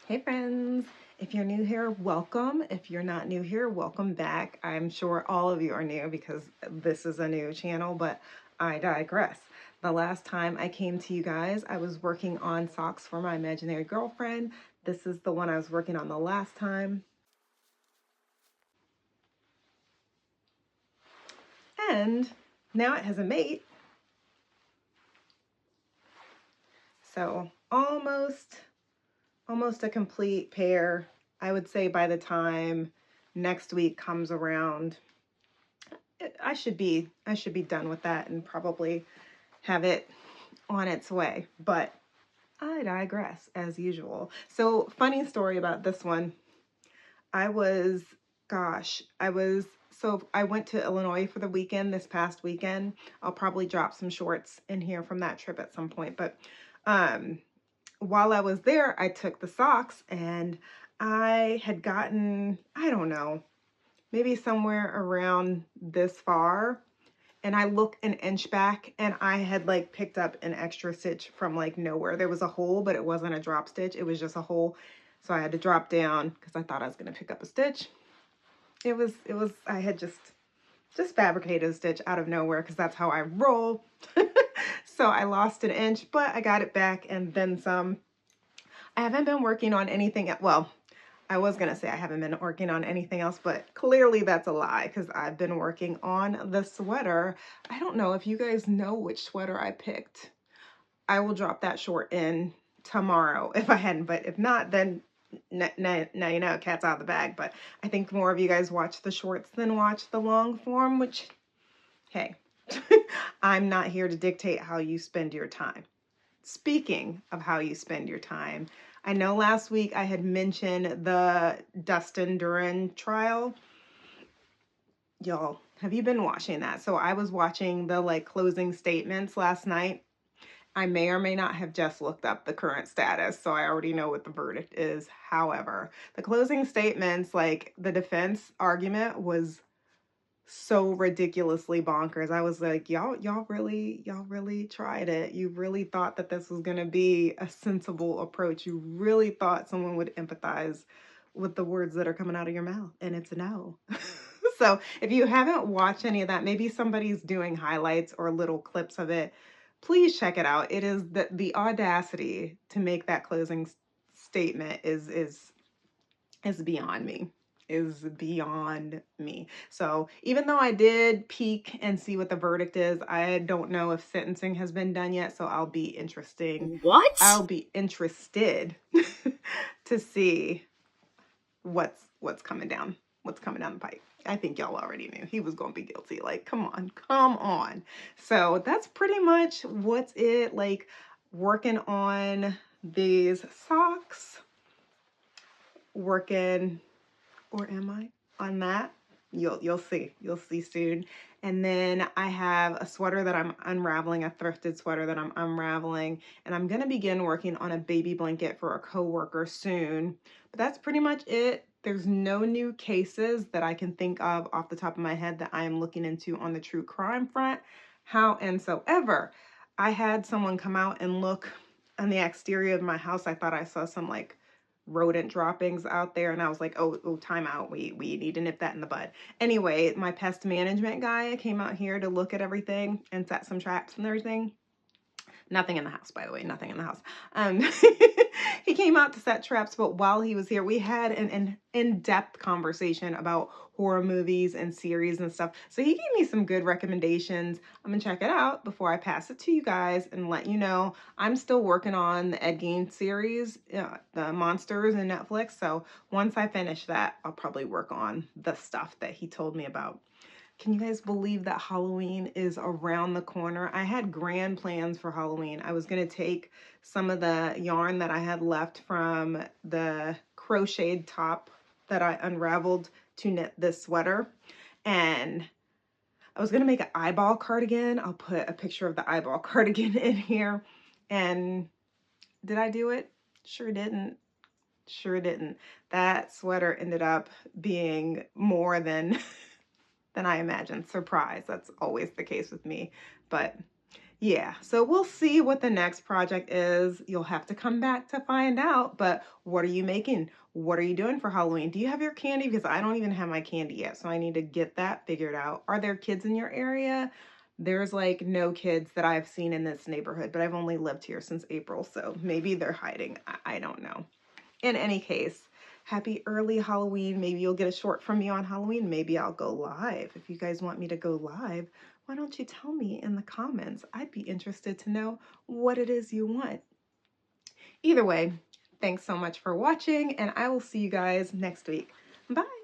Hey friends, if you're new here, welcome. If you're not new here, welcome back. I'm sure all of you are new because this is a new channel, but I digress. The last time I came to you guys, I was working on socks for my imaginary girlfriend. This is the one I was working on the last time. And now it has a mate. So almost a complete pair. I would say by the time next week comes around, I should be done with that and probably have it on its way. But I digress as usual. So funny story about this one. I was I went to Illinois for the weekend this past weekend. I'll probably drop some shorts in here from that trip at some point. But while I was there, I took the socks and I had gotten, I don't know, maybe somewhere around this far. And I look an inch back and I had like picked up an extra stitch from like nowhere. There was a hole, but it wasn't a drop stitch. It was just a hole. So I had to drop down because I thought I was going to pick up a stitch. I had just fabricated a stitch out of nowhere because that's how I roll. So I lost an inch, but I got it back and then some. I haven't been working on anything. Well, I was going to say I haven't been working on anything else, but clearly that's a lie because I've been working on the sweater. I don't know if you guys know which sweater I picked. I will drop that short in tomorrow if I hadn't, but if not, then now you know, cat's out of the bag. But I think more of you guys watch the shorts than watch the long form, which, hey, I'm not here to dictate how you spend your time. Speaking of how you spend your time, I know last week I had mentioned the Dustin Duran trial. Y'all, have you been watching that? So I was watching the like closing statements last night. I may or may not have just looked up the current status, so I already know what the verdict is. However, the closing statements, like the defense argument was so ridiculously bonkers. I was like, y'all really tried it. You really thought that this was going to be a sensible approach. You really thought someone would empathize with the words that are coming out of your mouth, and it's a no. So if you haven't watched any of that, maybe somebody's doing highlights or little clips of it, please check it out. It is the audacity to make that closing statement is beyond me. Is beyond me. So even though I did peek and see what the verdict is, I don't know if sentencing has been done yet. So I'll be What? I'll be interested to see what's coming down the pipe. I think y'all already knew he was going to be guilty. Like, come on. So that's pretty much what's it like working on these socks. Working, or am I on that? You'll see soon. And then I have a sweater that I'm unraveling, a thrifted sweater that I'm unraveling, and I'm gonna begin working on a baby blanket for a coworker soon. But that's pretty much it. There's no new cases that I can think of off the top of my head that I am looking into on the true crime front. However, I had someone come out and look on the exterior of my house. I thought I saw some like rodent droppings out there, and I was like, oh, time out. We need to nip that in the bud. Anyway, my pest management guy came out here to look at everything and set some traps and everything. Nothing in the house, by the way, nothing in the house. He came out to set traps, but while he was here, we had an in-depth conversation about horror movies and series and stuff. So he gave me some good recommendations. I'm gonna check it out before I pass it to you guys and let you know. I'm still working on the Ed Gein series, the Monsters in Netflix. So once I finish that, I'll probably work on the stuff that he told me about. Can you guys believe that Halloween is around the corner? I had grand plans for Halloween. I was going to take some of the yarn that I had left from the crocheted top that I unraveled to knit this sweater. And I was going to make an eyeball cardigan. I'll put a picture of the eyeball cardigan in here. And did I do it? Sure didn't. Sure didn't. That sweater ended up being more than I imagined. Surprise. That's always the case with me. But Yeah, so we'll see what the next project is. You'll have to come back to find out, but what are you making? What are you doing for Halloween? Do you have your candy? Because I don't even have my candy yet, so I need to get that figured out. Are there kids in your area? There's like no kids that I've seen in this neighborhood, but I've only lived here since April, so maybe they're hiding. I don't know. In any case, happy early Halloween. Maybe you'll get a short from me on Halloween. Maybe I'll go live. If you guys want me to go live, why don't you tell me in the comments? I'd be interested to know what it is you want. Either way, thanks so much for watching, and I will see you guys next week. Bye.